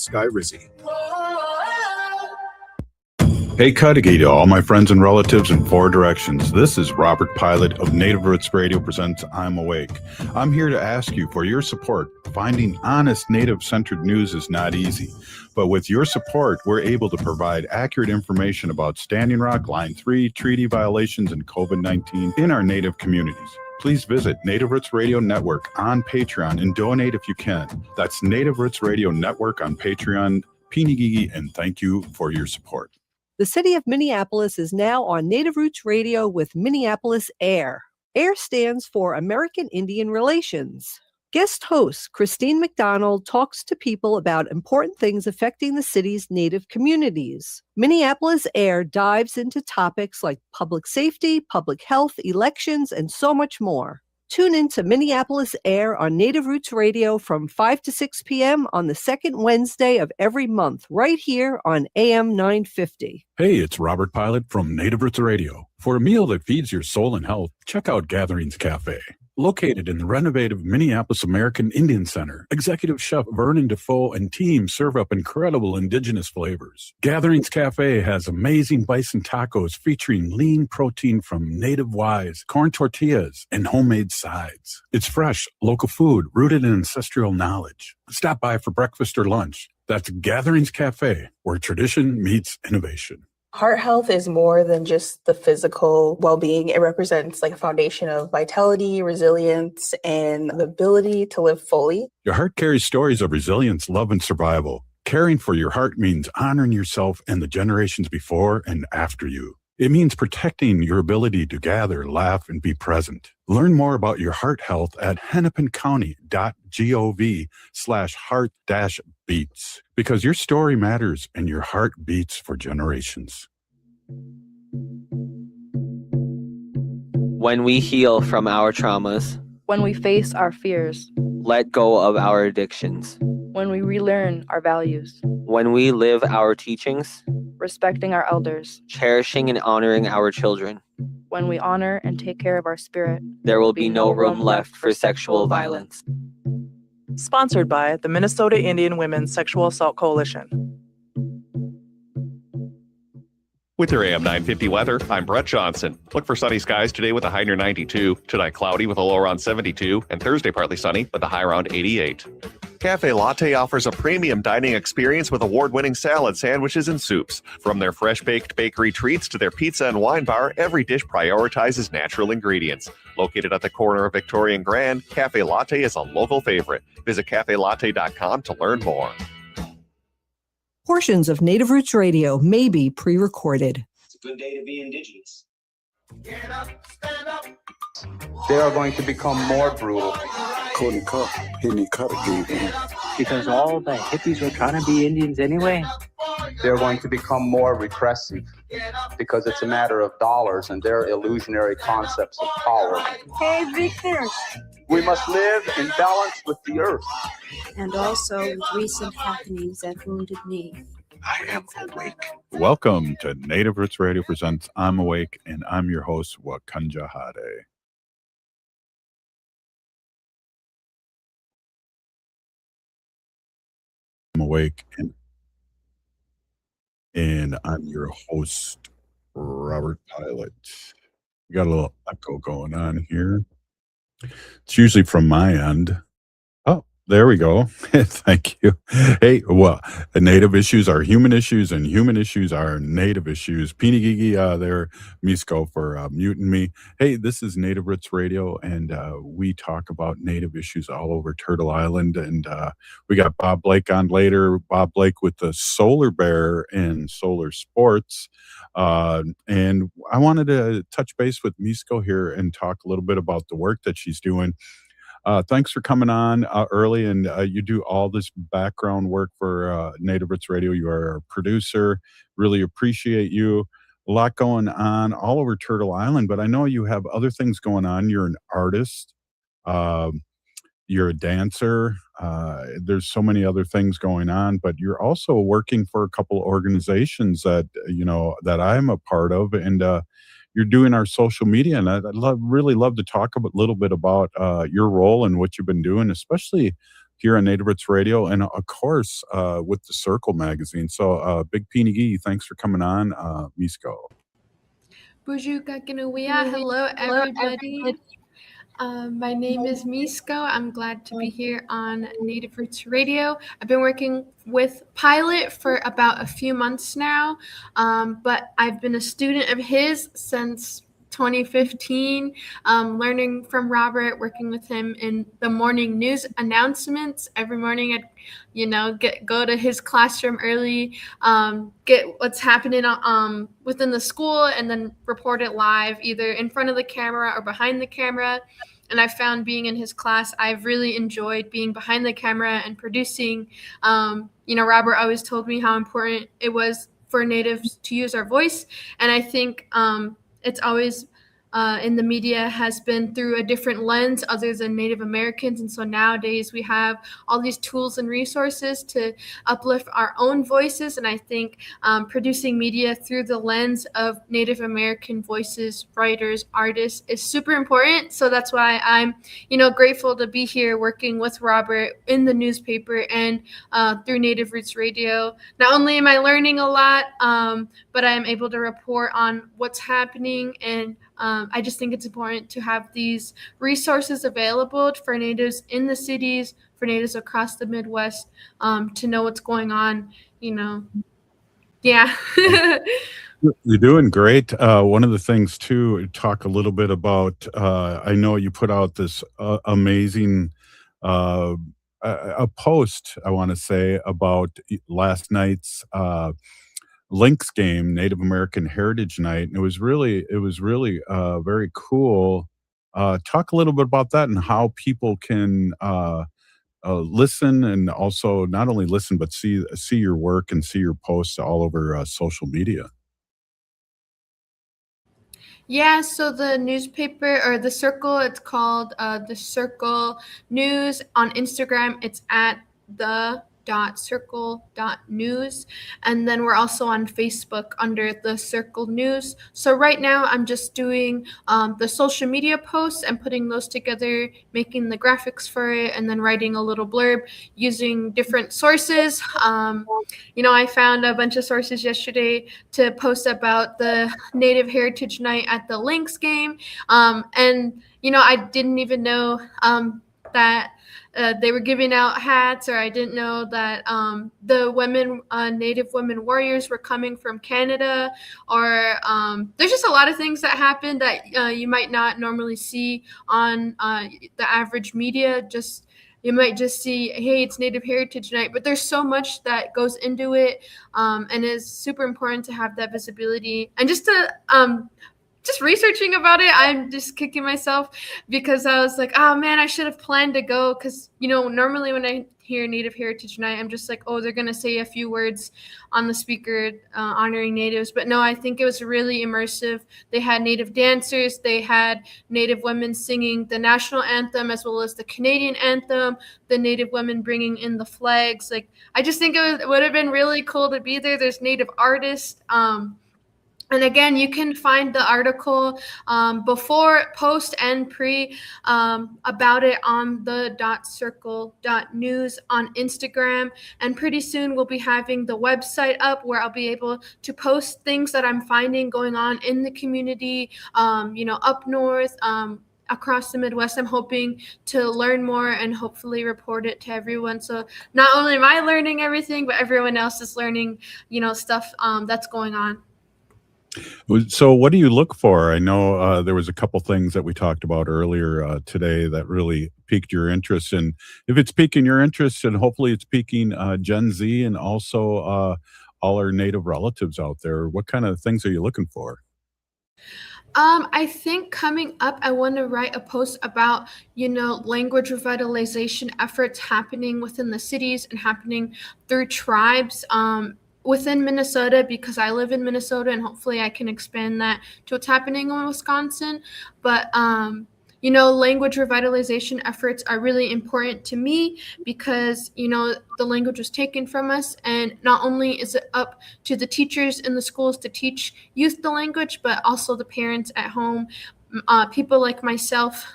Sky Rizzi. Hey Cudahy to all my friends and relatives in four directions. This is Robert Pilot of Native Roots Radio presents I'm Awake. I'm here to ask you for your support. Finding honest Native-centered news is not easy, but with your support, we're able to provide accurate information about Standing Rock, Line 3, treaty violations, and COVID-19 in our Native communities. Please visit Native Roots Radio Network on Patreon and donate if you can. That's Native Roots Radio Network on Patreon. Miiskogihmiiwan, and thank you for your support. The city of Minneapolis is now on Native Roots Radio with Minneapolis AIR. AIR stands for American Indian Relations. Guest host Christine McDonald talks to people about important things affecting the city's Native communities. Minneapolis AIR dives into topics like public safety, public health, elections, and so much more. Tune in to Minneapolis AIR on Native Roots Radio from 5 to 6 p.m. on the second Wednesday of every month, right here on AM 950. Hey, it's Robert Pilot from Native Roots Radio. For a meal that feeds your soul and health, check out Gatherings Cafe. Located in the renovated Minneapolis American Indian Center, Executive Chef Vernon Defoe and team serve up incredible indigenous flavors. Gatherings Cafe has amazing bison tacos featuring lean protein from native wise, corn tortillas, and homemade sides. It's fresh, local food rooted in ancestral knowledge. Stop by for breakfast or lunch. That's Gatherings Cafe, where tradition meets innovation. Heart health is more than just the physical well-being. It represents like a foundation of vitality, resilience, and the ability to live fully. Your heart carries stories of resilience, love, and survival. Caring for your heart means honoring yourself and the generations before and after you. It means protecting your ability to gather, laugh, and be present. Learn more about your heart health at hennepincounty.gov/heart-beats, because your story matters and your heart beats for generations. When we heal from our traumas, when we face our fears, let go of our addictions, when we relearn our values, when we live our teachings, respecting our elders, cherishing and honoring our children, when we honor and take care of our spirit, there will be no room left for sexual violence. Sponsored by the Minnesota Indian Women's Sexual Assault Coalition. With your AM 950 weather, I'm Brett Johnson. Look for sunny skies today with a high near 92, tonight cloudy with a low around 72, and Thursday partly sunny with a high around 88. Cafe Latte offers a premium dining experience with award-winning salad, sandwiches, and soups. From their fresh-baked bakery treats to their pizza and wine bar, every dish prioritizes natural ingredients. Located at the corner of Victoria and Grand, Cafe Latte is a local favorite. Visit cafelatte.com to learn more. Portions of Native Roots Radio may be pre-recorded. It's a good day to be indigenous. Get up, stand up. They are going to become more brutal. Because all the hippies were trying to be Indians anyway. They're going to become more repressive because it's a matter of dollars and their illusionary concepts of power. Hey, Victor. We must live in balance with the earth. And also with recent happenings at Wounded Knee. I am awake. Welcome to Native Roots Radio presents I'm Awake, and I'm your host, Wakanja Hade. I'm awake, and I'm your host, Robert Pilot. We got a little echo going on here. It's usually from my end. Oh, there we go. Thank you. Hey, well, Native issues are human issues, and human issues are Native issues. Miiskogihmiiwan there, Miisko for muting me. Hey, this is Native Roots Radio, and we talk about Native issues all over Turtle Island. And we got Bob Blake on later. Bob Blake with the Solar Bear and Solar Sports. And I wanted to touch base with Miisko here and talk a little bit about the work that she's doing. Thanks for coming on early, and you do all this background work for Native Roots Radio. You are a producer. Really appreciate you. A lot going on all over Turtle Island, but I know you have other things going on. You're an artist. You're a dancer. There's so many other things going on, but you're also working for a couple organizations that, that I'm a part of, and you're doing our social media. And I'd really love to talk a little bit about your role and what you've been doing, especially here on Native Roots Radio, and of course with the Circle magazine. So, Big Pinigi, thanks for coming on, Misko. Hello, everybody. My name is Miisko. I'm glad to be here on Native Roots Radio. I've been working with Pilot for about a few months now, but I've been a student of his since 2015, learning from Robert, working with him in the morning news announcements. Every morning I'd go to his classroom early, get what's happening within the school, and then report it live, either in front of the camera or behind the camera. And I found being in his class, I've really enjoyed being behind the camera and producing. Robert always told me how important it was for Natives to use our voice. And I think it's always in the media has been through a different lens other than Native Americans. And so nowadays we have all these tools and resources to uplift our own voices. And I think producing media through the lens of Native American voices, writers, artists is super important. So that's why I'm, grateful to be here working with Robert in the newspaper and through Native Roots Radio. Not only am I learning a lot, but I'm able to report on what's happening, and I just think it's important to have these resources available for Natives in the cities, for Natives across the Midwest, to know what's going on, Yeah. You're doing great. One of the things, too, talk a little bit about, I know you put out this amazing a post, I want to say, about last night's Lynx game, Native American Heritage Night, and it was really very cool. Talk a little bit about that and how people can listen, and also not only listen but see your work and see your posts all over social media. Yeah, so the newspaper or the Circle, it's called the Circle News. On Instagram, it's at the.circle.news, and then we're also on Facebook under the Circle News. So right now I'm just doing the social media posts and putting those together, making the graphics for it, and then writing a little blurb using different sources. I found a bunch of sources yesterday to post about the Native Heritage Night at the Lynx game, and I didn't even know that they were giving out hats, or I didn't know that the women, Native women warriors, were coming from Canada, or there's just a lot of things that happen that you might not normally see on the average media. You might just see, hey, it's Native Heritage Night, but there's so much that goes into it, and it's super important to have that visibility. And just researching about it, I'm just kicking myself because I was like, oh man, I should have planned to go. Because, normally when I hear Native Heritage Night, I'm just like, oh, they're going to say a few words on the speaker honoring Natives. But no, I think it was really immersive. They had Native dancers. They had Native women singing the national anthem as well as the Canadian anthem, the Native women bringing in the flags. Like, I just think it would have been really cool to be there. There's Native artists. And again, you can find the article before, post, and pre about it on the .circle.news on Instagram. And pretty soon we'll be having the website up where I'll be able to post things that I'm finding going on in the community, up north, across the Midwest. I'm hoping to learn more and hopefully report it to everyone. So not only am I learning everything, but everyone else is learning, stuff that's going on. So what do you look for? I know there was a couple things that we talked about earlier today that really piqued your interest. And if it's piquing your interest, and hopefully it's piquing Gen Z and also all our Native relatives out there, what kind of things are you looking for? I think coming up, I want to write a post about, language revitalization efforts happening within the cities and happening through tribes. Within Minnesota, because I live in Minnesota, and hopefully I can expand that to what's happening in Wisconsin. But, language revitalization efforts are really important to me because, the language was taken from us. And not only is it up to the teachers in the schools to teach youth the language, but also the parents at home people like myself,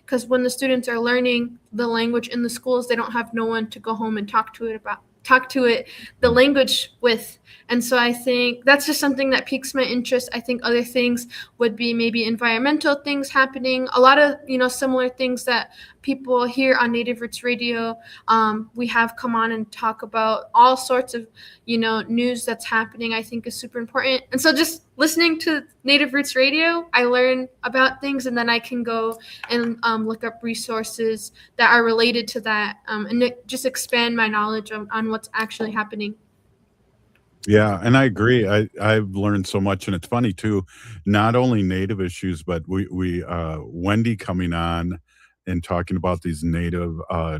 because when the students are learning the language in the schools, they don't have no one to go home and talk to it the language with. And so I think that's just something that piques my interest. I think other things would be maybe environmental things happening, a lot of similar things that people here on Native Roots Radio, we have come on and talk about all sorts of news that's happening. I think is super important. And so just listening to Native Roots Radio, I learn about things, and then I can go and look up resources that are related to that, and just expand my knowledge on what's actually happening. Yeah, and I agree. I've learned so much, and it's funny too. Not only Native issues, but we Wendy coming on and talking about these Native our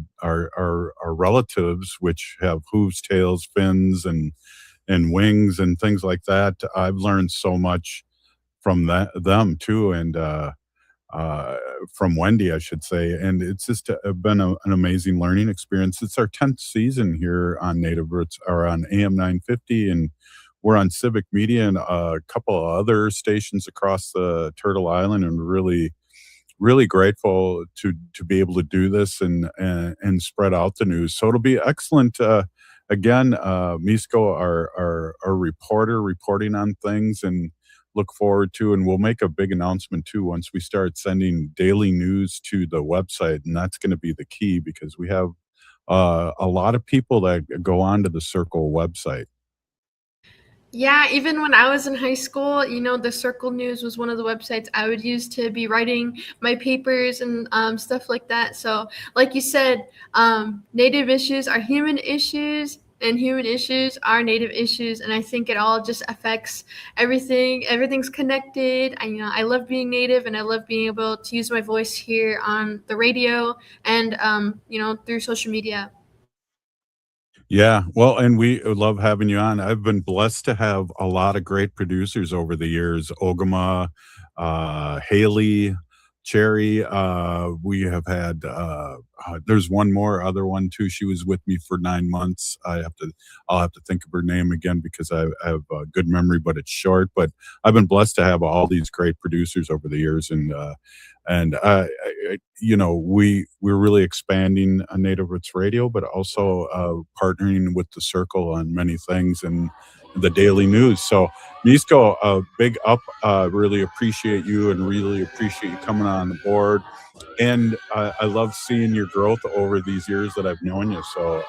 relatives, which have hooves, tails, fins, and wings and things like that. I've learned so much from them too, and from Wendy, I should say. And it's just been an amazing learning experience. It's our 10th season here on Native Roots, or on AM 950, and we're on Civic Media and a couple of other stations across the Turtle Island, and really, really grateful to be able to do this and spread out the news. So it'll be excellent. Again, Miisko, our reporter, reporting on things, and look forward to, and we'll make a big announcement too once we start sending daily news to the website, and that's going to be the key, because we have a lot of people that go onto the Circle website. Yeah, even when I was in high school, the Circle News was one of the websites I would use to be writing my papers and stuff like that. So like you said, Native issues are human issues, and human issues are Native issues. And I think it all just affects everything. Everything's connected. I love being Native, and I love being able to use my voice here on the radio and, through social media. Yeah, well, and we love having you on. I've been blessed to have a lot of great producers over the years. Ogama, Haley, Cherry. We have had. There's one more other one too. She was with me for 9 months. I'll have to think of her name again, because I have a good memory, but it's short. But I've been blessed to have all these great producers over the years, and we're really expanding Native Roots Radio, but also partnering with the Circle on many things and the daily news. So Miisko, big up. Really appreciate you, and really appreciate you coming on the board. And I love seeing your growth over these years that I've known you. So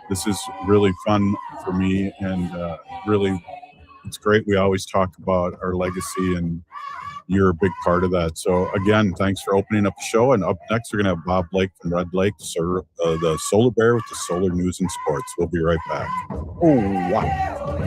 this is really fun for me, and really, it's great. We always talk about our legacy, and you're a big part of that. So again, thanks for opening up the show. And up next, we're going to have Bob Blake from Red Lake, the Solar Bear with the Solar News and Sports. We'll be right back. Oh, wow.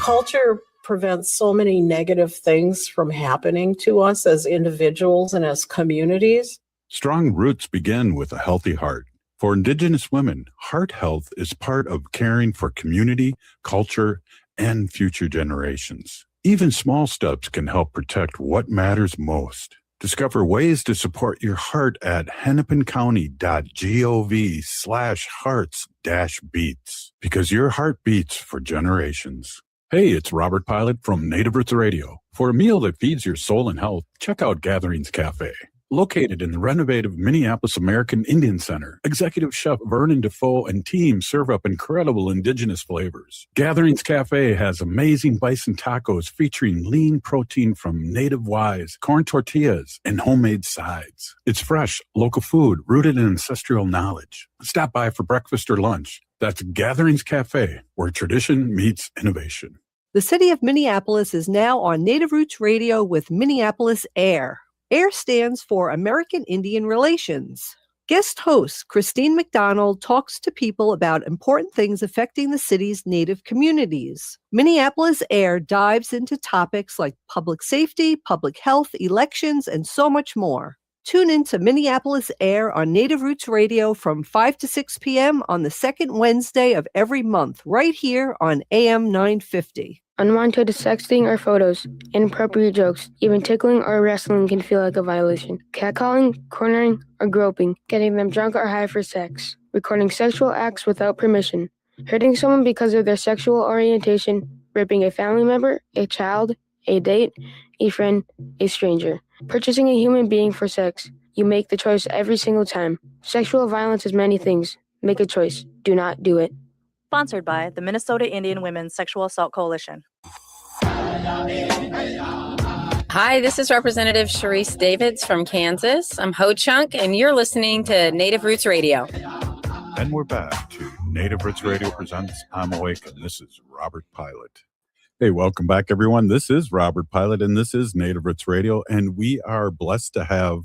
Culture prevents so many negative things from happening to us as individuals and as communities. Strong roots begin with a healthy heart. For Indigenous women, heart health is part of caring for community, culture, and future generations. Even small steps can help protect what matters most. Discover ways to support your heart at hennepincounty.gov/hearts-beats, because your heart beats for generations. Hey, it's Robert Pilot from Native Roots Radio. For a meal that feeds your soul and health, check out Gatherings Cafe. Located in the renovative Minneapolis American Indian Center, Executive Chef Vernon Defoe and team serve up incredible Indigenous flavors. Gatherings Cafe has amazing bison tacos featuring lean protein from native wise, corn tortillas, and homemade sides. It's fresh, local food rooted in ancestral knowledge. Stop by for breakfast or lunch. That's Gatherings Cafe, where tradition meets innovation. The city of Minneapolis is now on Native Roots Radio with Minneapolis Air. AIR stands for American Indian Relations. Guest host Christine McDonald talks to people about important things affecting the city's Native communities. Minneapolis Air dives into topics like public safety, public health, elections, and so much more. Tune in to Minneapolis Air on Native Roots Radio from 5 to 6 p.m. on the second Wednesday of every month, right here on AM 950. Unwanted sexting or photos, inappropriate jokes, even tickling or wrestling can feel like a violation. Catcalling, cornering, or groping, getting them drunk or high for sex, recording sexual acts without permission, hurting someone because of their sexual orientation, ripping a family member, a child, a date, a friend, a stranger. Purchasing a human being for sex. You make the choice every single time. Sexual violence is many things. Make a choice. Do not do it. Sponsored by the Minnesota Indian Women's Sexual Assault Coalition. Hi, this is Representative Sharice Davids from Kansas. I'm Ho Chunk, and you're listening to Native Roots Radio. And we're back to Native Roots Radio presents I'm Awake, and this is Robert Pilot. Hey, welcome back, everyone. This is Robert Pilot, and this is Native Roots Radio, and we are blessed to have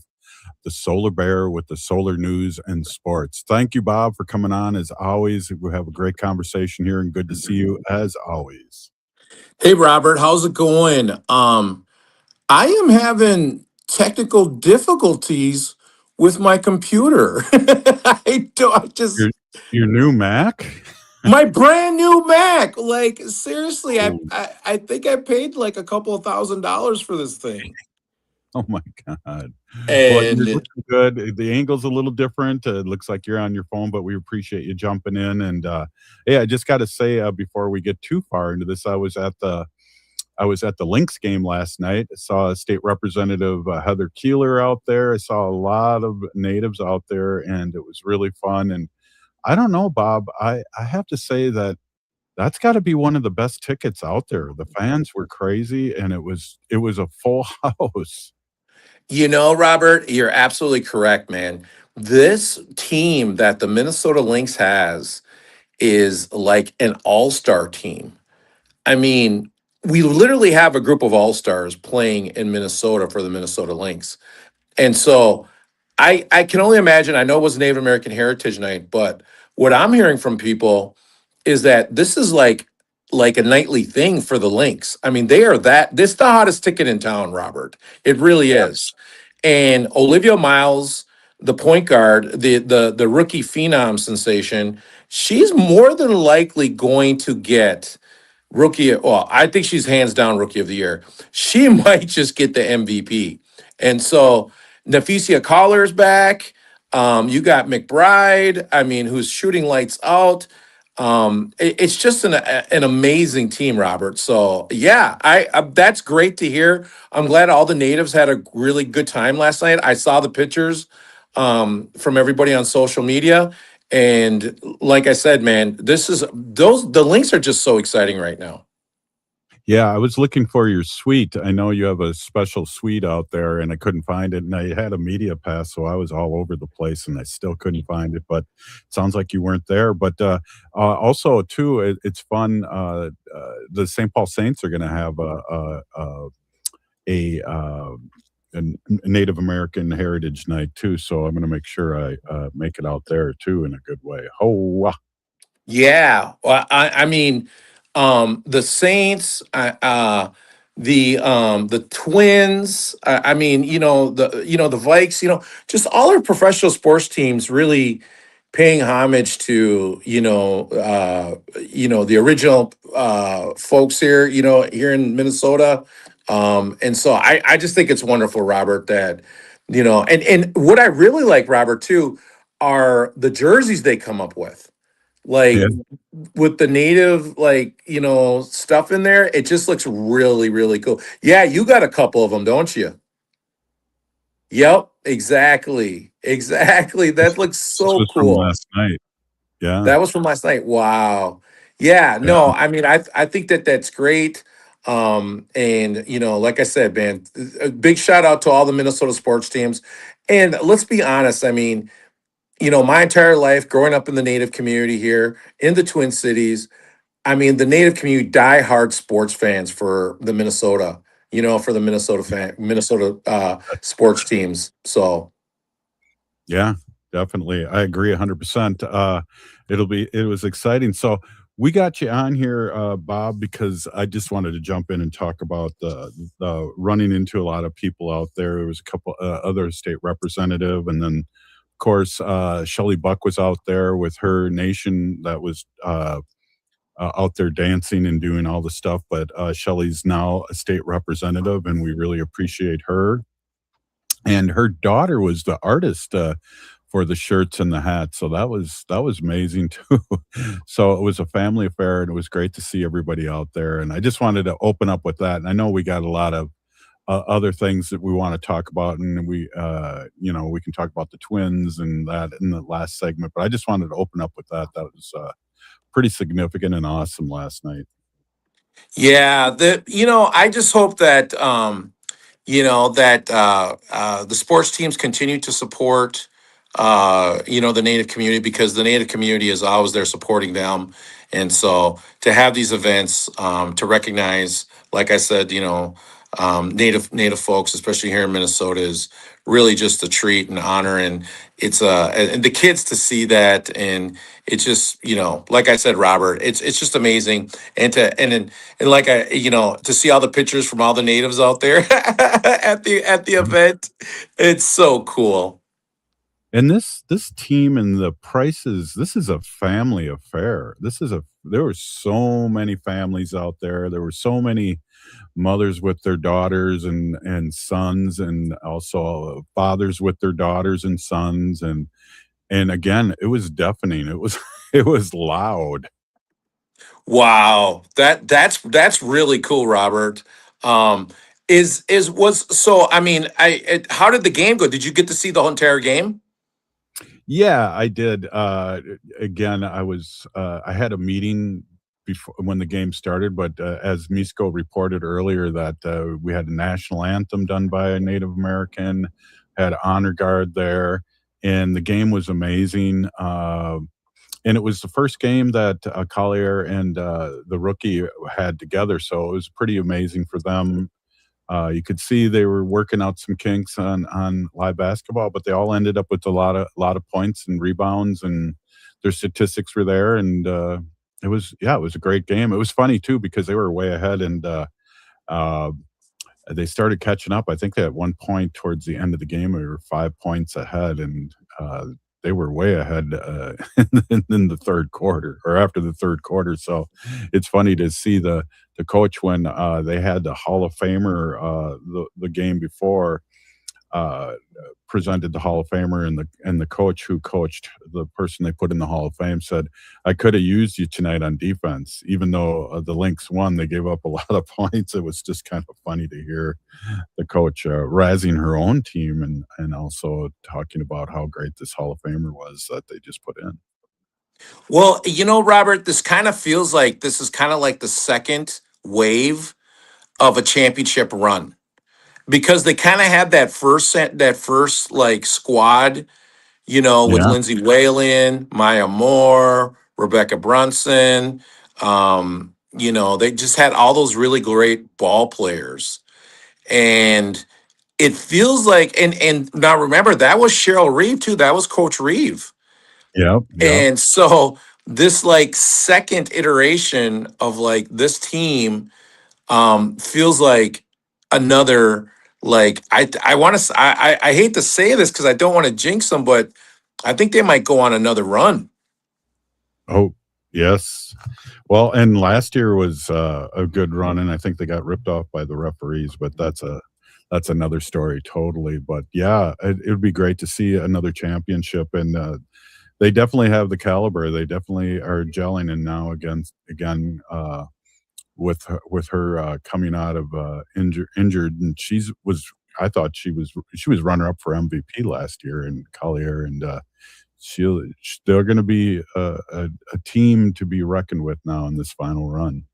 the Solar Bear with the Solar News and Sports. Thank you, Bob, for coming on. As always, we have a great conversation here, and good to see you as always. Hey, Robert, how's it going? I am having technical difficulties with my computer. Your new Mac? My brand new Mac. Like, seriously, I think I paid like a couple of $1,000s for this thing. Oh my God. And well, you're looking good. The angle's a little different. It looks like you're on your phone, but we appreciate you jumping in. And hey, I just got to say, before we get too far into this, I was at the Lynx game last night. I saw State Representative Heather Keeler out there. I saw a lot of natives out there, and it was really fun. And I don't know, Bob, I have to say that's got to be one of the best tickets out there. The fans were crazy, and it was a full house. You know, Robert, you're absolutely correct, man. This team that the Minnesota Lynx has is like an all-star team. I mean, we literally have a group of all-stars playing in Minnesota for the Minnesota Lynx. And so I can only imagine, I know it was Native American Heritage Night, but what I'm hearing from people is that this is like a nightly thing for the Lynx. I mean, this is the hottest ticket in town, Robert. It really is. And Olivia Miles, the point guard, the rookie phenom sensation, she's more than likely going to get I think she's hands down rookie of the year. She might just get the MVP. And so Nafisia Collar's back. You got McBride, who's shooting lights out. It's just an amazing team, Robert. So yeah, that's great to hear. I'm glad all the natives had a really good time last night. I saw the pictures from everybody on social media, and like I said, man, the Lynx are just so exciting right now. Yeah, I was looking for your suite. I know you have a special suite out there, and I couldn't find it. And I had a media pass, so I was all over the place, and I still couldn't find it. But it sounds like you weren't there. But also, too, it's fun. The St. Paul Saints are going to have a Native American Heritage Night, too. So I'm going to make sure I make it out there, too, in a good way. Oh, yeah. Well, the Saints, the Twins. The Vikes. Just all our professional sports teams really paying homage to the original folks here. Here in Minnesota, and so I just think it's wonderful, Robert. That and what I really like, Robert, too, are the jerseys they come up with. Like with the native, stuff in there, it just looks really, really cool. Yeah, you got a couple of them, don't you? Yep, exactly. That looks so cool. From last night. Yeah. That was from last night. Wow. Yeah, no, I think that's great. And like I said, man, a big shout out to all the Minnesota sports teams. And let's be honest, my entire life growing up in the Native community here in the Twin Cities, the Native community, diehard sports fans for the Minnesota, for the Minnesota sports teams. So, yeah, definitely, I agree 100%. It was exciting. So we got you on here, Bob, because I just wanted to jump in and talk about the running into a lot of people out there. There was a couple other state representative, and then, of course, Shelley Buck was out there with her nation that was out there dancing and doing all the stuff. But Shelley's now a state representative, and we really appreciate her. And her daughter was the artist for the shirts and the hats. So that was amazing too. So it was a family affair, and it was great to see everybody out there. And I just wanted to open up with that. And I know we got a lot of other things that we want to talk about, and we can talk about the Twins and that in the last segment. But I just wanted to open up with that. That was pretty significant and awesome last night. Yeah, I just hope that the sports teams continue to support the Native community, because the Native community is always there supporting them. And so to have these events, to recognize, like I said, Native folks, especially here in Minnesota, is really just a treat and honor. And it's and the kids to see that, and it's just, like I said, Robert, it's just amazing. And like to see all the pictures from all the natives out there at the event, it's so cool. And this team and the prices, this is a family affair. There were so many families out there. There were so many mothers with their daughters and sons, and also fathers with their daughters and sons. And again, it was deafening. It was it was loud. Wow, that's really cool, Robert. Is was so? I mean, how did the game go? Did you get to see the whole entire game? Yeah, I did. Again, I had a meeting before when the game started, but as Misko reported earlier, that we had a national anthem done by a Native American, had honor guard there, and the game was amazing. And it was the first game that Collier and the rookie had together, so it was pretty amazing for them. You could see they were working out some kinks on live basketball, but they all ended up with a lot of points and rebounds, and their statistics were there. And it was a great game. It was funny too because they were way ahead, and uh, they started catching up. I think at one point towards the end of the game, we were 5 points ahead, and they were way ahead in the third quarter or after the third quarter. So it's funny to see the coach when they had the Hall of Famer the game before presented the Hall of Famer, and the coach who coached the person they put in the Hall of Fame said, "I could have used you tonight on defense, even though the Lynx won. They gave up a lot of points." It was just kind of funny to hear the coach razzing her own team and also talking about how great this Hall of Famer was that they just put in. Well, Robert, this kind of feels like this is kind of like the second wave of a championship run, because they kind of had that first like squad, with Yeah. Lindsay Whalen, Maya Moore, Rebecca Brunson. They just had all those really great ball players. And it feels like, and now remember, that was Cheryl Reeve too. That was Coach Reeve. Yep. And so this like second iteration of like this team feels like another, like I want to I hate to say this because I don't want to jinx them, but I think they might go on another run. Oh, yes. Well, and last year was a good run, and I think they got ripped off by the referees, but that's another story totally. But yeah, it would be great to see another championship, and they definitely have the caliber. They definitely are gelling, and now again with her coming out of injured, and I thought she was runner up for MVP last year in Collier, and they're going to be a team to be reckoned with now in this final run.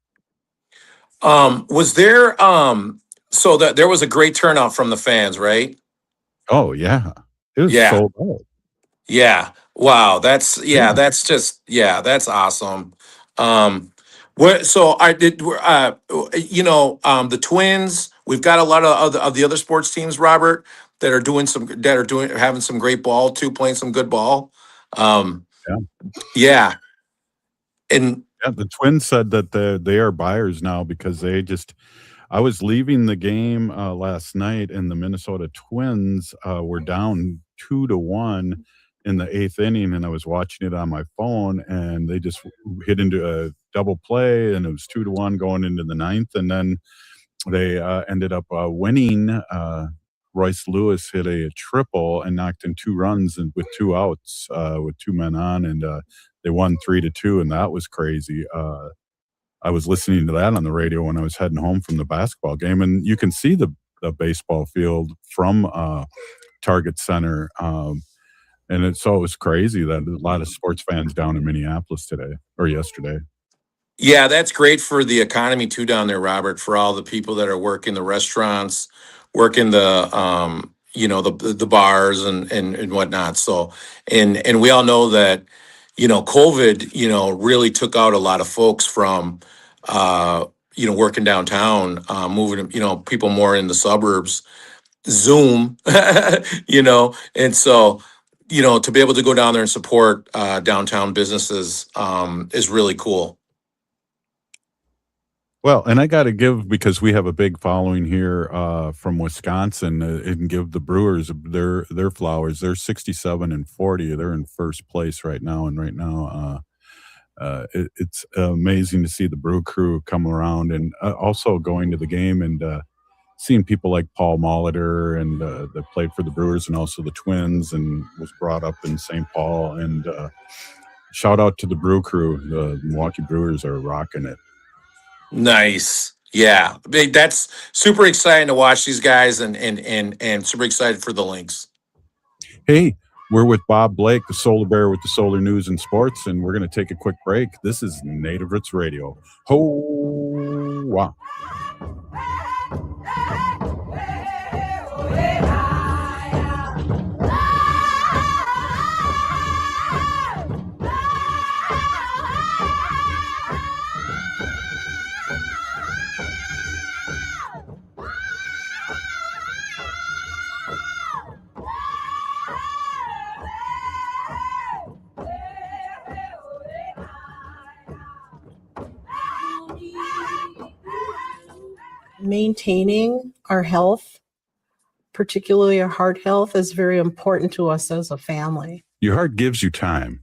Was there so that there was a great turnout from the fans, right? Oh yeah, it was sold out. Yeah. Wow. That's Yeah. that's awesome. So I did, the Twins, we've got a lot of the other sports teams, Robert, that are having some great ball too, playing some good ball. Yeah. And Yeah, the Twins said that they are buyers now because I was leaving the game last night, and the Minnesota Twins were down 2-1 in the 8th inning, and I was watching it on my phone, and they just hit into a double play, and it was 2-1 going into the 9th, and then they ended up winning Royce Lewis hit a triple and knocked in 2 runs and with 2 outs, with 2 men on, and they won 3-2, and that was crazy. I was listening to that on the radio when I was heading home from the basketball game, and you can see the baseball field from Target Center. So it was crazy that a lot of sports fans down in Minneapolis today or yesterday. Yeah, that's great for the economy too down there, Robert, for all the people that are working the restaurants, working the the bars and whatnot. So and we all know that, COVID, really took out a lot of folks from working downtown, moving, people more in the suburbs, Zoom, and so, to be able to go down there and support downtown businesses is really cool. Well, and I got to give, because we have a big following here from Wisconsin, and give the Brewers their flowers. They're 67-40. They're in first place right now, and right now it's amazing to see the Brew Crew come around, and also going to the game and seeing people like Paul Molitor and that played for the Brewers, and also the Twins, and was brought up in St. Paul. And shout out to the Brew Crew. The Milwaukee Brewers are rocking it. Nice. Yeah. That's super exciting to watch these guys and super excited for the Lynx. Hey, we're with Bob Blake, the Solar Bear with the Solar News and Sports, and we're going to take a quick break. This is Native Roots Radio. Ho-wah. Maintaining our health, particularly our heart health, is very important to us as a family. Your heart gives you time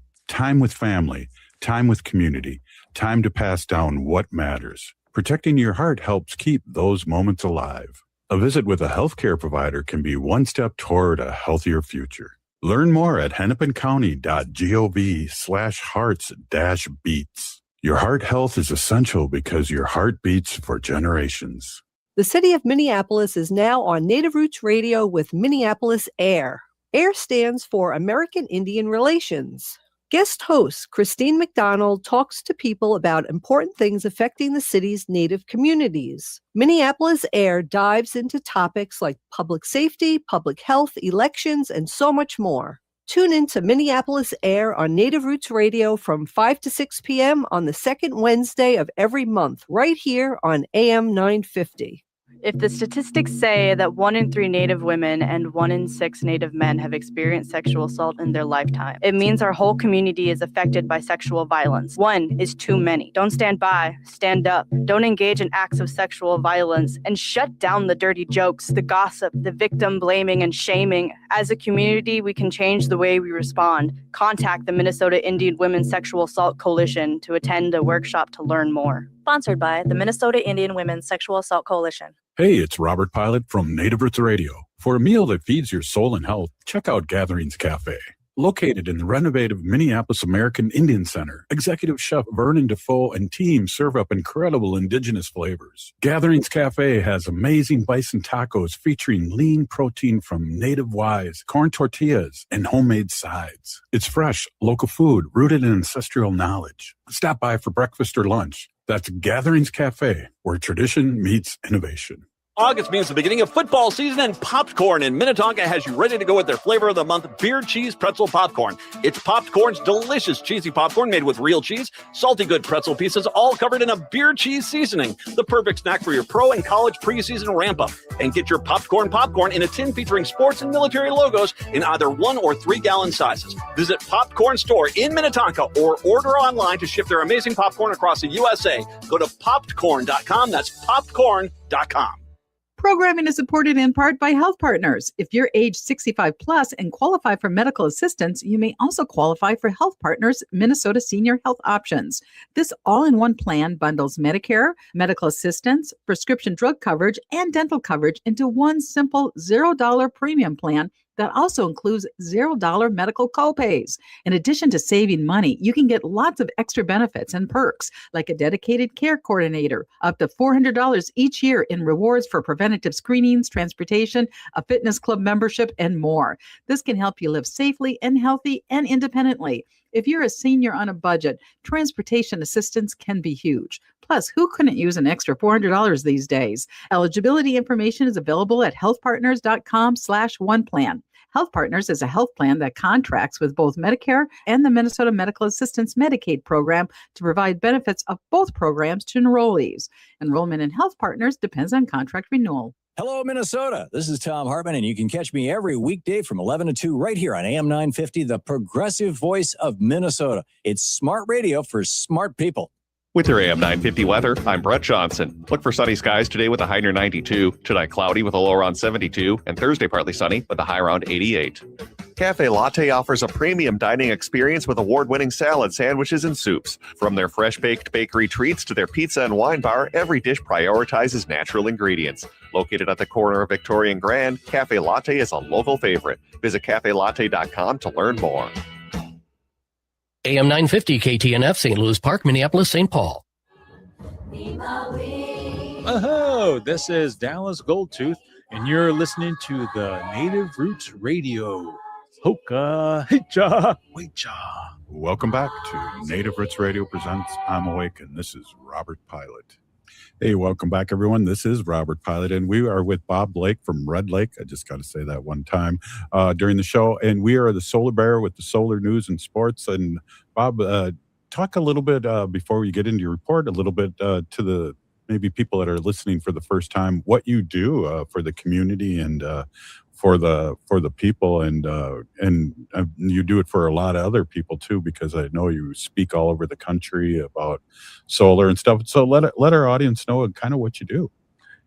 with family, time with community, time to pass down what matters. Protecting your heart helps keep those moments alive. A visit with a healthcare provider can be one step toward a healthier future. Learn more at hennepincounty.gov/hearts-beats. Your heart health is essential because your heart beats for generations. The city of Minneapolis is now on Native Roots Radio with Minneapolis AIR. AIR stands for American Indian Relations. Guest host Christine McDonald talks to people about important things affecting the city's Native communities. Minneapolis AIR dives into topics like public safety, public health, elections, and so much more. Tune in to Minneapolis AIR on Native Roots Radio from 5 to 6 p.m. on the second Wednesday of every month, right here on AM 950. If the statistics say that 1 in 3 Native women and 1 in 6 Native men have experienced sexual assault in their lifetime, it means our whole community is affected by sexual violence. 1 is too many. Don't stand by, stand up. Don't engage in acts of sexual violence, and shut down the dirty jokes, the gossip, the victim blaming and shaming. As a community, we can change the way we respond. Contact the Minnesota Indian Women's Sexual Assault Coalition to attend a workshop to learn more. Sponsored by the Minnesota Indian Women's Sexual Assault Coalition. Hey, it's Robert Pilot from Native Roots Radio. For a meal that feeds your soul and health, check out Gatherings Cafe. Located in the renovated Minneapolis American Indian Center, Executive Chef Vernon Defoe and team serve up incredible indigenous flavors. Gatherings Cafe has amazing bison tacos featuring lean protein from native wise, corn tortillas, and homemade sides. It's fresh, local food rooted in ancestral knowledge. Stop by for breakfast or lunch. That's Gatherings Cafe, where tradition meets innovation. August means the beginning of football season, and Popped Corn in Minnetonka has you ready to go with their flavor of the month, beer cheese pretzel popcorn. It's Popped Corn's delicious cheesy popcorn made with real cheese, salty good pretzel pieces, all covered in a beer cheese seasoning. The perfect snack for your pro and college preseason ramp up. And get your Popped Corn popcorn in a tin featuring sports and military logos in either 1 or 3 gallon sizes. Visit Popped Corn store in Minnetonka or order online to ship their amazing popcorn across the USA. Go to poppedcorn.com. That's poppedcorn.com. Programming is supported in part by Health Partners. If you're age 65 plus and qualify for medical assistance, you may also qualify for Health Partners Minnesota Senior Health Options. This all-in-one plan bundles Medicare, medical assistance, prescription drug coverage, and dental coverage into one simple $0 premium plan that also includes $0 medical copays. In addition to saving money, you can get lots of extra benefits and perks, like a dedicated care coordinator, up to $400 each year in rewards for preventative screenings, transportation, a fitness club membership, and more. This can help you live safely and healthy and independently. If you're a senior on a budget, transportation assistance can be huge. Plus, who couldn't use an extra $400 these days? Eligibility information is available at healthpartners.com/oneplan. Health Partners is a health plan that contracts with both Medicare and the Minnesota Medical Assistance Medicaid program to provide benefits of both programs to enrollees. Enrollment in Health Partners depends on contract renewal. Hello, Minnesota. This is Tom Hartman, and you can catch me every weekday from 11 to 2 right here on AM 950, the progressive voice of Minnesota. It's smart radio for smart people. With your AM 950 weather, I'm Brett Johnson. Look for sunny skies today with a high near 92, tonight cloudy with a low around 72, and Thursday partly sunny with a high around 88. Cafe Latte offers a premium dining experience with award-winning salad, sandwiches, and soups. From their fresh-baked bakery treats to their pizza and wine bar, every dish prioritizes natural ingredients. Located at the corner of Victoria and Grand, Cafe Latte is a local favorite. Visit cafelatte.com to learn more. AM 950 KTNF, St. Louis Park, Minneapolis, St. Paul. Oh, this is Dallas Goldtooth, and you're listening to the Native Roots Radio. Hoka, hicha, wecha. Welcome back to Native Roots Radio presents I'm Awake, and this is Robert Pilot. Hey, welcome back, everyone. This is Robert Pilot, and we are with Bob Blake from Red Lake. I just got to say that one time during the show. And we are the Solar Bear with the Solar News and Sports. And Bob, talk a little bit before we get into your report, a little bit to the maybe people that are listening for the first time, what you do for the community and for the people, and you do it for a lot of other people too, because I know you speak all over the country about solar and stuff. So let our audience know kind of what you do.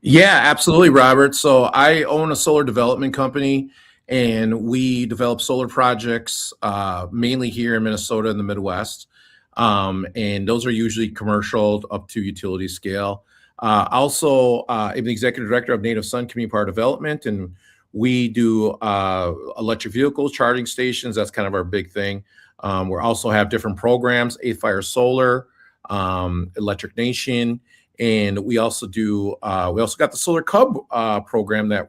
Yeah, absolutely, Robert. So I own a solar development company, and we develop solar projects mainly here in Minnesota and the Midwest. And those are usually commercial up to utility scale. Also, I'm the executive director of Native Sun Community Power Development, and we do electric vehicles, charging stations. That's kind of our big thing. We also have different programs, Eighth Fire Solar, Electric Nation, and we also do. We also got the Solar Cub program that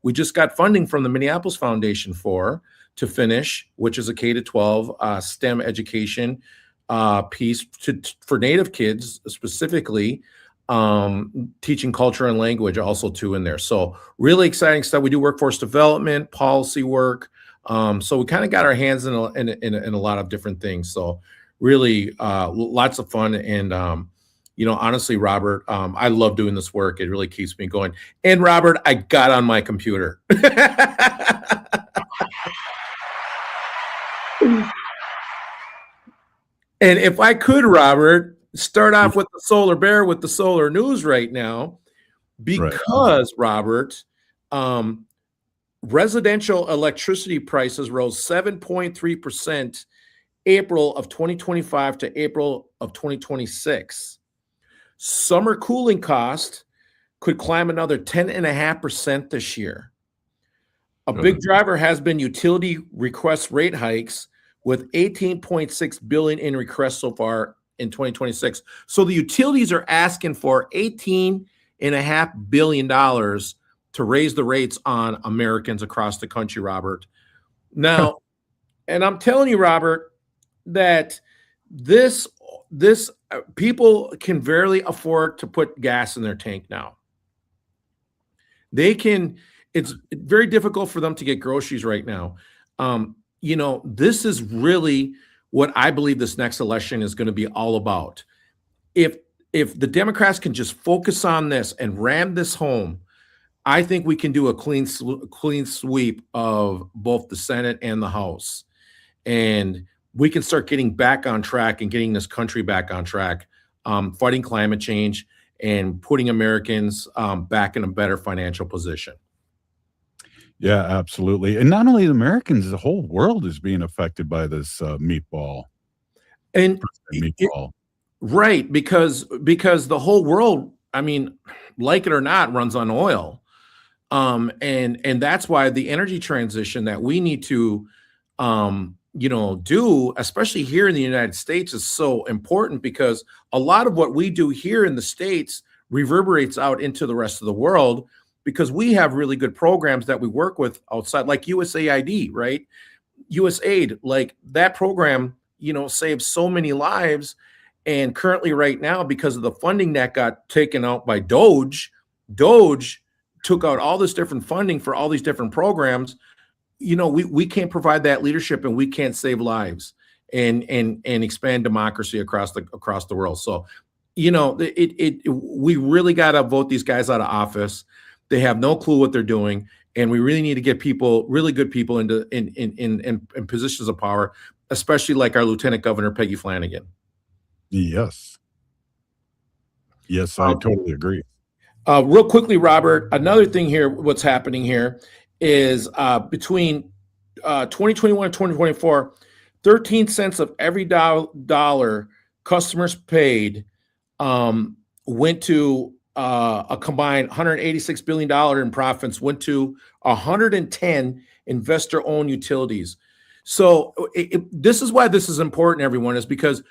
we just got funding from the Minneapolis Foundation to finish, which is a K-12 STEM education piece for Native kids specifically. Teaching culture and language also too in there. So really exciting stuff. We do workforce development, policy work. So we kind of got our hands in a lot of different things. So really lots of fun. And, honestly, Robert, I love doing this work. It really keeps me going. And Robert, I got on my computer. And if I could, Robert, start off with the Solar Bear with the solar news right now, because Robert, residential electricity prices rose 7.3% April of 2025 to April of 2026. Summer cooling cost could climb another 10.5% this year. A big driver has been utility request rate hikes, with $18.6 billion in requests so far in 2026. So the utilities are asking for $18.5 billion to raise the rates on Americans across the country, Robert. Now, and I'm telling you, Robert, that this people can barely afford to put gas in their tank now. It's very difficult for them to get groceries right now. This is really what I believe this next election is going to be all about. If the Democrats can just focus on this and ram this home, I think we can do a clean sweep of both the Senate and the House. And we can start getting back on track and getting this country back on track, fighting climate change and putting Americans back in a better financial position. Yeah, absolutely. And not only the Americans, the whole world is being affected by this meatball. And meatball. Right, because the whole world, I mean, like it or not, runs on oil. And that's why the energy transition that we need to do, especially here in the United States, is so important, because a lot of what we do here in the States reverberates out into the rest of the world, because we have really good programs that we work with outside, like USAID, right? USAID, like that program, saves so many lives. And currently right now, because of the funding that got taken out by Doge took out all this different funding for all these different programs. We can't provide that leadership, and we can't save lives and expand democracy across the world. So, we really got to vote these guys out of office. They have no clue what they're doing, and we really need to get really good people in positions of power, especially like our Lieutenant Governor Peggy Flanagan. Yes, I totally agree. Real quickly, Robert, another thing here, what's happening here is between 2021 and 2024, 13 cents of every dollar customers paid went to a combined $186 billion in profits, went to 110 investor-owned utilities. So this is why this is important, everyone, is because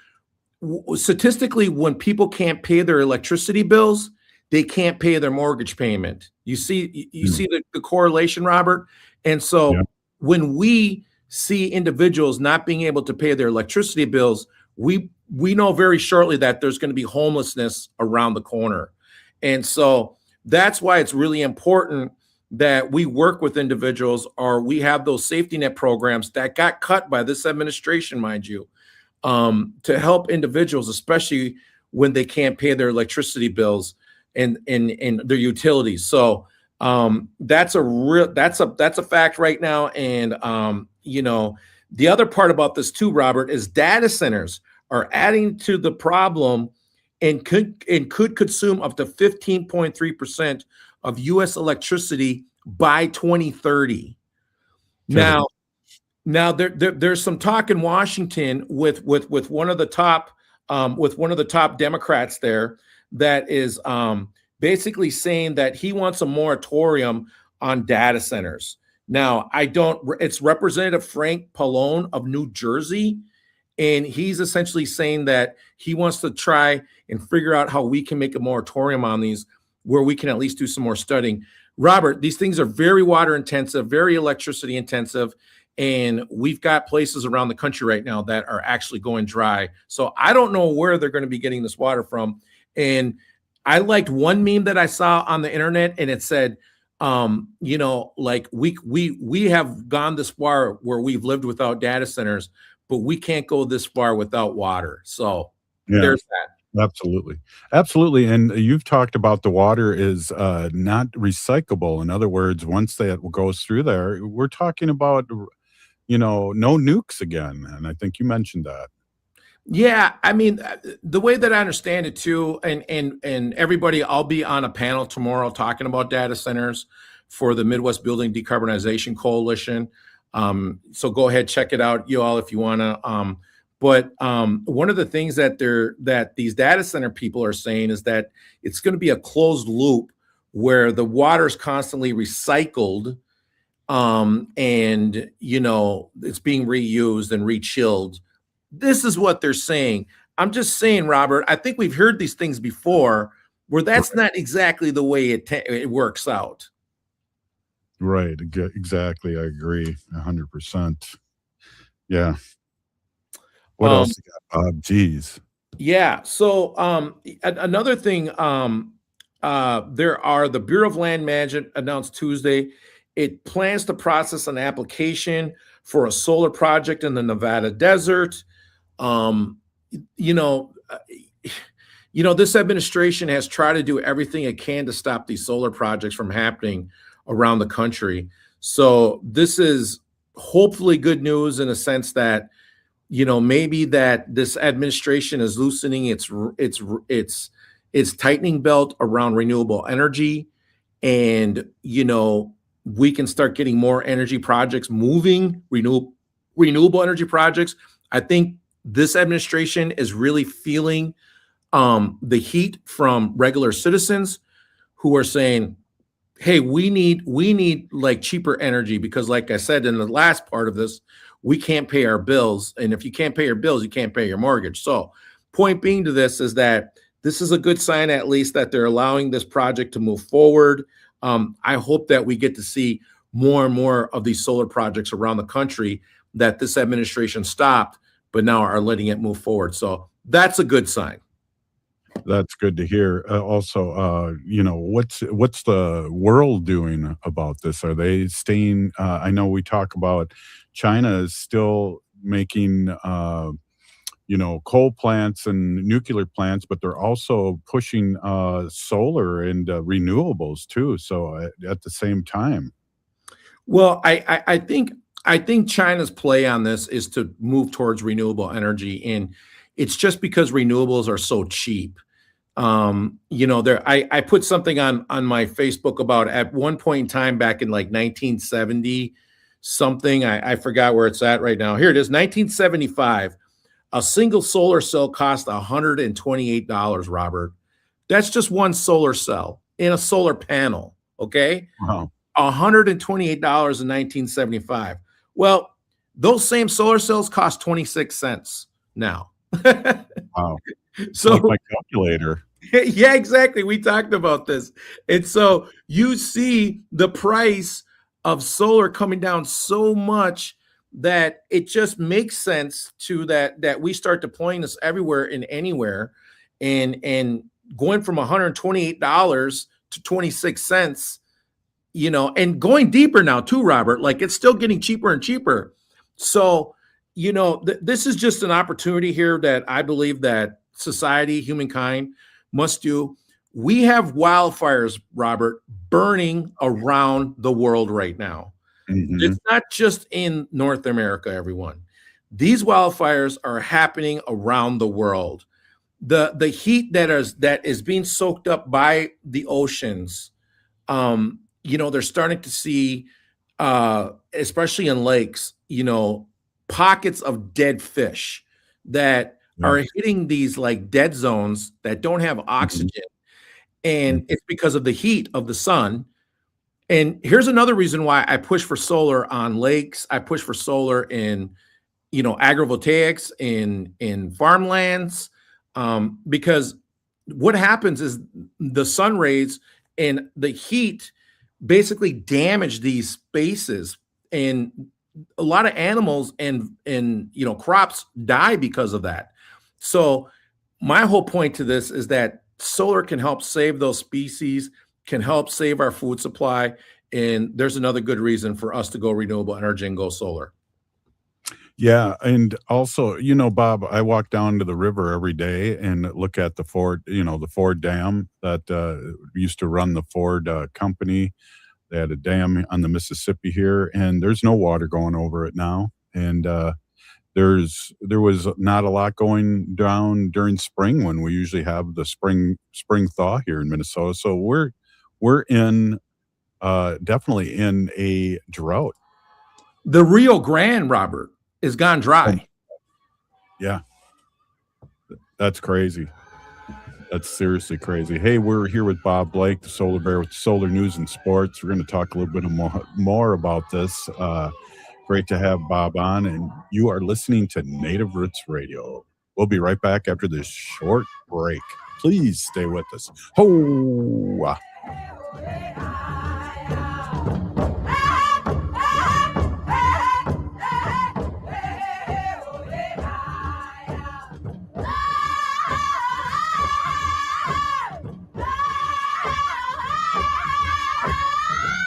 statistically, when people can't pay their electricity bills, they can't pay their mortgage payment. You see the correlation, Robert? And so when we see individuals not being able to pay their electricity bills, we know very shortly that there's going to be homelessness around the corner. And so that's why it's really important that we work with individuals, or we have those safety net programs that got cut by this administration, mind you, to help individuals, especially when they can't pay their electricity bills and their utilities. So that's a fact right now. And the other part about this too, Robert, is data centers are adding to the problem and could consume up to 15.3% of U.S. electricity by 2030. Now there's some talk in Washington with one of the top Democrats there that is basically saying that he wants a moratorium on data centers. Now, it's Representative Frank Pallone of New Jersey, and he's essentially saying that he wants to try and figure out how we can make a moratorium on these, where we can at least do some more studying. Robert, these things are very water intensive, very electricity intensive, and we've got places around the country right now that are actually going dry. So I don't know where they're going to be getting this water from. And I liked one meme that I saw on the internet, and it said, like we have gone this far where we've lived without data centers, but we can't go this far without water. So there's that. Absolutely. And you've talked about the water is not recyclable. In other words, once that goes through there, we're talking about, no nukes again. And I think you mentioned that. Yeah, I mean, the way that I understand it too, and everybody, I'll be on a panel tomorrow talking about data centers for the Midwest Building Decarbonization Coalition. So go ahead, check it out, you all, if you want to. But one of the things that these data center people are saying is that it's going to be a closed loop where the water is constantly recycled, and it's being reused and rechilled. This is what they're saying. I'm just saying, Robert, I think we've heard these things before, where that's not exactly the way it works out. Right. Exactly. I agree 100%. Yeah. What else you got, Bob? Geez. Yeah. So another thing, the Bureau of Land Management announced Tuesday it plans to process an application for a solar project in the Nevada desert. This administration has tried to do everything it can to stop these solar projects from happening around the country. So this is hopefully good news in a sense that, maybe that this administration is loosening its it's tightening belt around renewable energy. And, we can start getting more energy projects moving, renewable energy projects. I think this administration is really feeling the heat from regular citizens who are saying, hey, we need like cheaper energy, because like I said in the last part of this, we can't pay our bills. And if you can't pay your bills, you can't pay your mortgage. So point being to this is that this is a good sign, at least, that they're allowing this project to move forward. I hope that we get to see more and more of these solar projects around the country that this administration stopped, but now are letting it move forward. So that's a good sign. That's good to hear. Also, what's the world doing about this? Are they staying? I know we talk about China is still making, coal plants and nuclear plants, but they're also pushing solar and renewables too. So at the same time. Well, I think China's play on this is to move towards renewable energy, and it's just because renewables are so cheap. I put something on my Facebook about, at one point in time back in like 1970 something. I forgot where it's at right now. Here it is, 1975. A single solar cell cost $128, Robert. That's just one solar cell in a solar panel. Okay. Wow. $128 in 1975. Well, those same solar cells cost 26 cents now. Wow. So like my calculator. Yeah, exactly. We talked about this. And so you see the price of solar coming down so much that it just makes sense to that we start deploying this everywhere and anywhere, and going from $128 to 26 cents, and going deeper now too, Robert. Like, it's still getting cheaper and cheaper. So, this is just an opportunity here that I believe that society, humankind, must do. We have wildfires, Robert, burning around the world right now. Mhm. It's not just in North America, everyone. These wildfires are happening around the world. The heat that is being soaked up by the oceans, they're starting to see, especially in lakes, pockets of dead fish that are hitting these like dead zones that don't have oxygen. And it's because of the heat of the sun. And here's another reason why I push for solar on lakes. I push for solar in, agrivoltaics in farmlands, because what happens is the sun rays and the heat basically damage these spaces, and a lot of animals and crops die because of that. So my whole point to this is that solar can help save those species, can help save our food supply. And there's another good reason for us to go renewable energy and go solar. Yeah, and also, Bob, I walk down to the river every day and look at the Ford, the Ford Dam that used to run the Ford company. They had a dam on the Mississippi here, and there's no water going over it now. And there was not a lot going down during spring, when we usually have the spring thaw here in Minnesota. So we're in definitely in a drought. The Rio Grande, Robert, is gone dry. Yeah. That's crazy. That's seriously crazy. Hey, we're here with Bob Blake, the Solar Bear, with Solar News and Sports. We're going to talk a little bit more about this. Great to have Bob on, and you are listening to Native Roots Radio. We'll be right back after this short break. Please stay with us. Ho!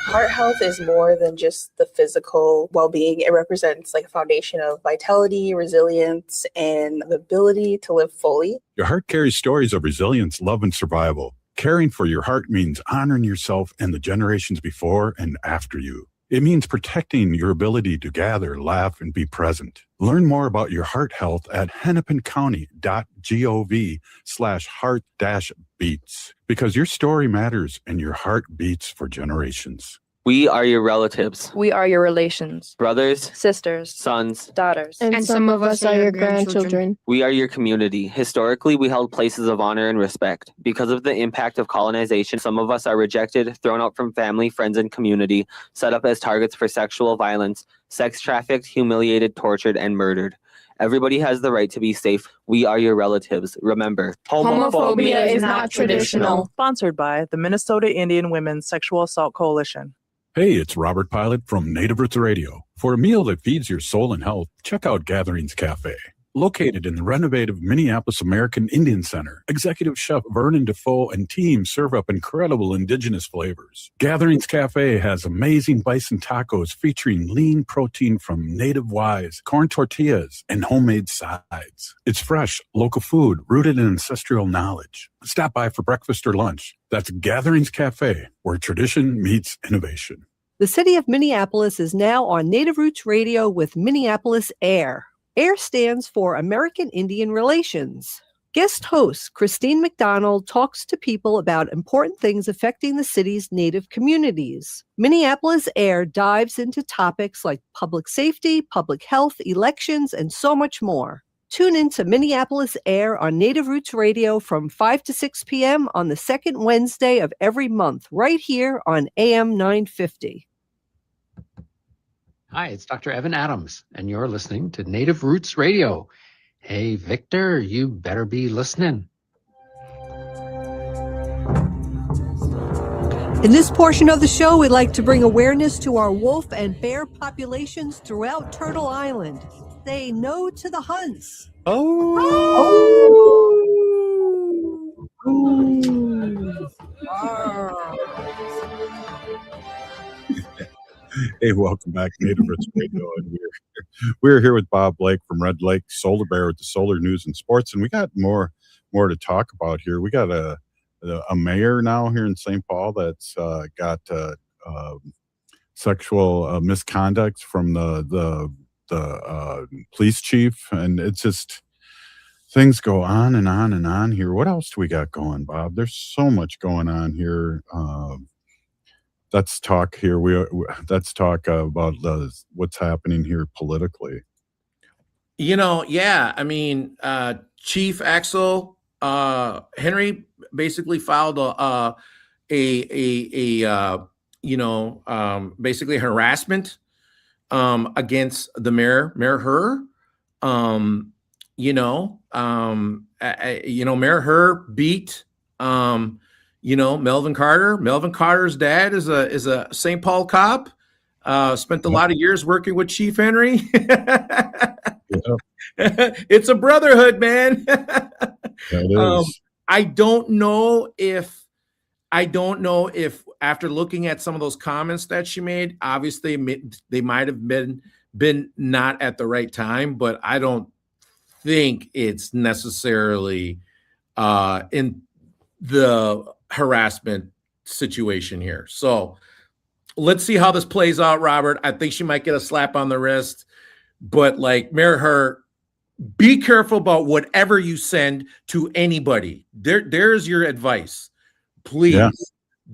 Heart health is more than just the physical well-being. It represents like a foundation of vitality, resilience, and the ability to live fully. Your heart carries stories of resilience, love, and survival. Caring for your heart means honoring yourself and the generations before and after you. It means protecting your ability to gather, laugh, and be present. Learn more about your heart health at hennepincounty.gov/heart-beats, because your story matters and your heart beats for generations. We are your relatives, We are your relations, brothers, sisters, sons, daughters. And some of us are your grandchildren. We are your community. Historically, we held places of honor and respect. Because of the impact of colonization, some of us are rejected, thrown out from family, friends, and community, set up as targets for sexual violence, sex trafficked, humiliated, tortured, and murdered. Everybody has the right to be safe. We are your relatives. Remember, Homophobia is not traditional. Sponsored by the Minnesota Indian Women's Sexual Assault Coalition. Hey, it's Robert Pilot from Native Roots Radio. For a meal that feeds your soul and health, check out Gatherings Cafe. Located in the renovative Minneapolis American Indian Center, Executive Chef Vernon Defoe and team serve up incredible indigenous flavors. Gatherings Cafe has amazing bison tacos featuring lean protein from native wise, corn tortillas, and homemade sides. It's fresh, local food rooted in ancestral knowledge. Stop by for breakfast or lunch. That's Gatherings Cafe, where tradition meets innovation. The city of Minneapolis is now on Native Roots Radio with Minneapolis Air. AIR stands for American Indian Relations. Guest host Christine McDonald talks to people about important things affecting the city's Native communities. Minneapolis Air dives into topics like public safety, public health, elections, and so much more. Tune in to Minneapolis Air on Native Roots Radio from 5 to 6 p.m. on the second Wednesday of every month, right here on AM 950. Hi, it's Dr. Evan Adams, and you're listening to Native Roots Radio. Hey, Victor, you better be listening. In this portion of the show, we'd like to bring awareness to our wolf and bear populations throughout Turtle Island. Say no to the hunts. Hey, welcome back to Native Roots Radio. And we're here with Bob Blake from Red Lake Solar Bear with the Solar News and Sports, and we got more to talk about here. We got a mayor now here in St. Paul that's got sexual misconduct from the police chief, and it's just things go on and on and on here. What else do we got going, Bob? There's so much going on here. Let's talk here. Let's talk about what's happening here politically. I mean, Chief Axel Henry basically filed basically harassment against the mayor Herr. Mayor Herr beat Melvin Carter. Melvin Carter's dad is a St. Paul cop. Spent a lot of years working with Chief Henry. It's a brotherhood, man. I don't know if after looking at some of those comments that she made, obviously they might have been not at the right time, but I don't think it's necessarily in the harassment situation here. So let's see how this plays out, Robert. I think she might get a slap on the wrist, but like Mayor Herr, be careful about whatever you send to anybody. There's your advice. Please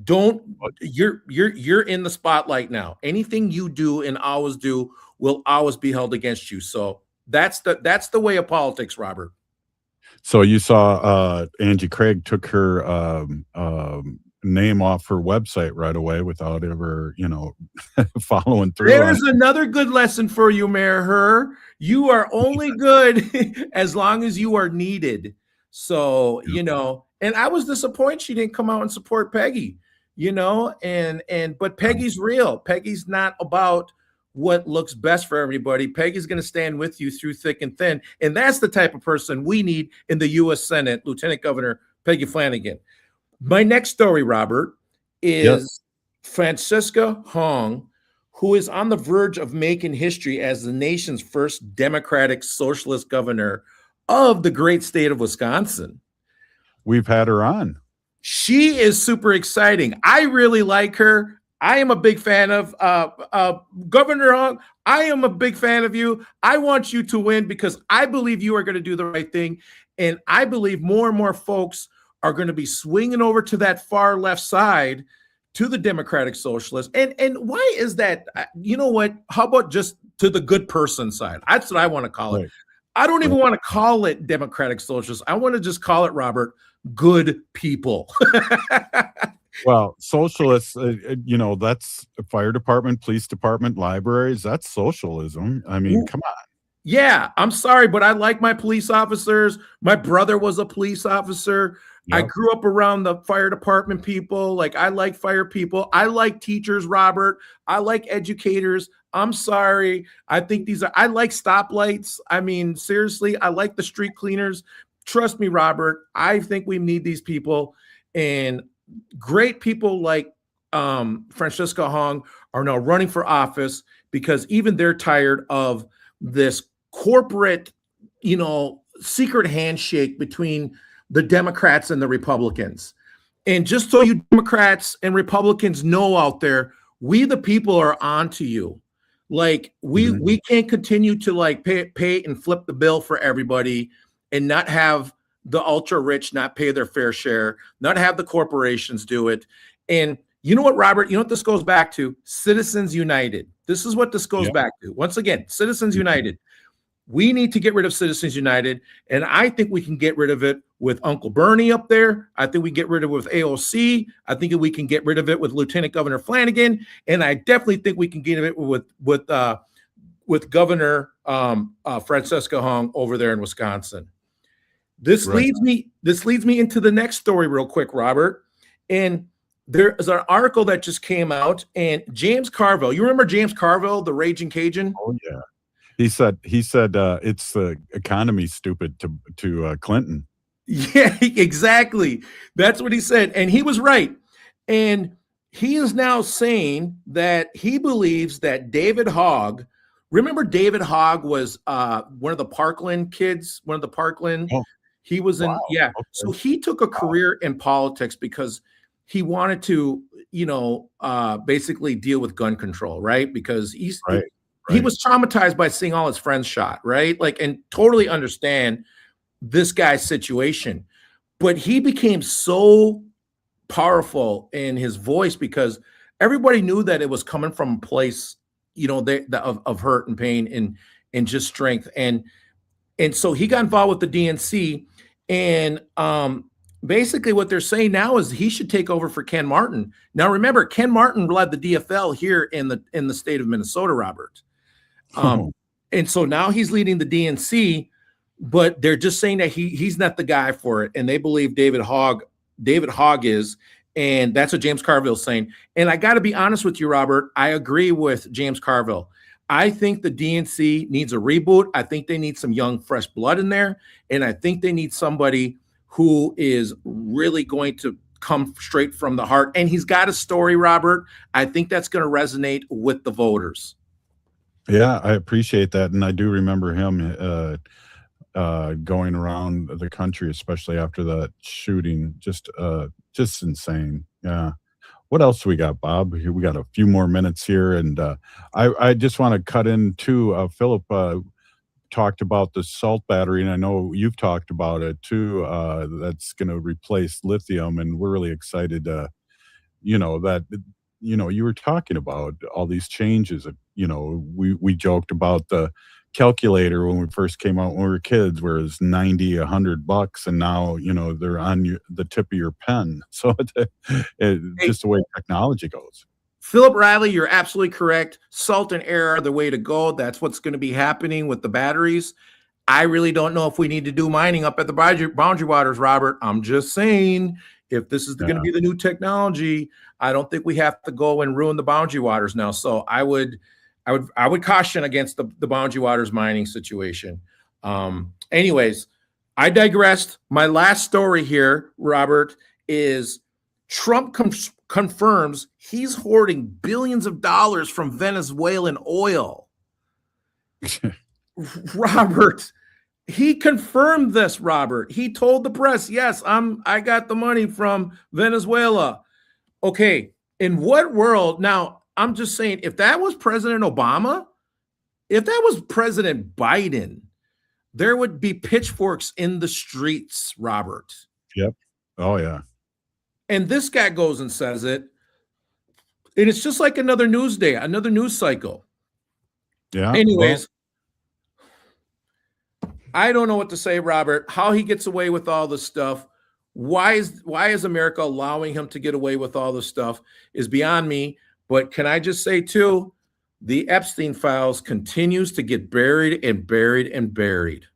don't. You're in the spotlight now. Anything you do and always do will always be held against you. So that's the way of politics, Robert. So you saw Angie Craig took her name off her website right away without ever, following through. There's another good lesson for you, Mayor Herr. You are only good as long as you are needed. So, and I was disappointed she didn't come out and support Peggy, but Peggy's real. Peggy's not about what looks best for everybody. Peggy's going to stand with you through thick and thin. And that's the type of person we need in the U.S. Senate, Lieutenant Governor Peggy Flanagan. My next story, Robert, is Francisca Hong, who is on the verge of making history as the nation's first Democratic Socialist governor of the great state of Wisconsin. We've had her on. She is super exciting. I really like her. I am a big fan of Governor Hong. I am a big fan of you. I want you to win because I believe you are going to do the right thing. And I believe more and more folks are going to be swinging over to that far left side, to the Democratic Socialists. And why is that? You know what? How about just to the good person side? That's what I want to call it. I don't even want to call it Democratic Socialists. I want to just call it, Robert, good people. Well, socialists, that's a fire department, police department, libraries. That's socialism. I mean, come on. Yeah, I'm sorry, but I like my police officers. My brother was a police officer. Yep. I grew up around the fire department people. Like, I like fire people. I like teachers, Robert. I like educators. I'm sorry. I like stoplights. I mean, seriously, I like the street cleaners. Trust me, Robert. I think we need these people. And great people like Francesca Hong are now running for office because even they're tired of this corporate, secret handshake between the Democrats and the Republicans. And just so you Democrats and Republicans know out there, we the people are on to you. Like, we can't continue to like pay and flip the bill for everybody and not have the ultra rich not pay their fair share, not have the corporations do it. And you know what, Robert? You know what this goes back to? Citizens United. This is what this goes back to. Once again, Citizens United. We need to get rid of Citizens United, and I think we can get rid of it with Uncle Bernie up there. I think we get rid of it with AOC. I think we can get rid of it with Lieutenant Governor Flanagan, and I definitely think we can get rid of it with Governor Francesca Hong over there in Wisconsin. This leads me into the next story real quick, Robert. And there is an article that just came out, and James Carville. You remember James Carville, the Raging Cajun? Oh yeah. He said it's the economy stupid to Clinton. Yeah, exactly. That's what he said. And he was right. And he is now saying that he believes that David Hogg, remember David Hogg was one of the Parkland kids, one of the Parkland. Oh. He was in, Okay. So he took a career in politics because he wanted to, basically deal with gun control, right? Because he was traumatized by seeing all his friends shot, right? Like, and totally understand this guy's situation. But he became so powerful in his voice because everybody knew that it was coming from a place, of hurt and pain and just strength. And so he got involved with the DNC. And basically what they're saying now is he should take over for Ken Martin. Now, remember, Ken Martin led the DFL here in the state of Minnesota, Robert. And so now he's leading the DNC, but they're just saying that he's not the guy for it. And they believe David Hogg is, and that's what James Carville's saying. And I got to be honest with you, Robert, I agree with James Carville. I think the DNC needs a reboot. I think they need some young, fresh blood in there. And I think they need somebody who is really going to come straight from the heart. And he's got a story, Robert. I think that's going to resonate with the voters. Yeah, I appreciate that. And I do remember him going around the country, especially after that shooting. Just insane. Yeah. What else do we got, Bob? Here we got a few more minutes here, and I just want to cut in too. Philip talked about the salt battery, and I know you've talked about it too. That's going to replace lithium, and we're really excited. You were talking about all these changes. We joked about the calculator when we first came out when we were kids, where it's $90, $100, and now they're on the tip of your pen. So just the way technology goes. Philip Riley, you're absolutely correct. Salt and air are the way to go. That's what's going to be happening with the batteries. I really don't know if we need to do mining up at the boundary waters, Robert. I'm just saying, if this is going to be the new technology, I don't think we have to go and ruin the boundary waters now. So I would caution against the boundary waters mining situation. Anyways, I digressed. My last story here, Robert, is Trump confirms he's hoarding billions of dollars from Venezuelan oil. Robert, he confirmed this, Robert. He told the press, yes, I got the money from Venezuela. Okay, In what world? Now, I'm just saying, if that was President Obama, if that was President Biden, there would be pitchforks in the streets, Robert. Yep. Oh, yeah. And this guy goes and says it. And it's just like another news day, another news cycle. Yeah. Anyways, I don't know what to say, Robert. How he gets away with all this stuff. Why is America allowing him to get away with all this stuff is beyond me. But can I just say, too, the Epstein files continues to get buried and buried and buried.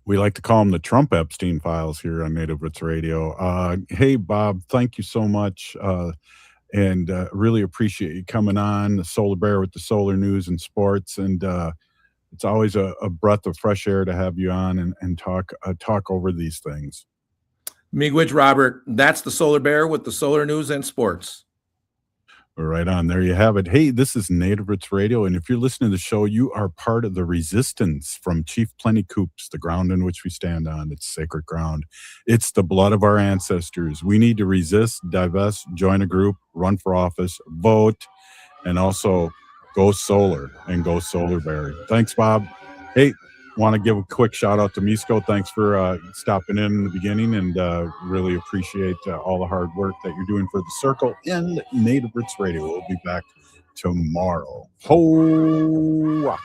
We like to call them the Trump Epstein files here on Native Roots Radio. Hey, Bob, thank you so much. And really appreciate you coming on, the Solar Bear with the solar news and sports. And it's always a breath of fresh air to have you on and talk over these things. Miigwech, Robert. That's the Solar Bear with the solar news and sports. Right on. There you have it. Hey, this is Native Roots Radio, and if you're listening to the show, you are part of the resistance from Chief Plenty Coops, the ground in which we stand on. It's sacred ground. It's the blood of our ancestors. We need to resist, divest, join a group, run for office, vote, and also go solar and go Solar Bear. Thanks, Bob. Hey, want to give a quick shout out to Miisko. Thanks for stopping in the beginning, and really appreciate all the hard work that you're doing for the Circle and Native Roots Radio. We'll be back tomorrow. Ho!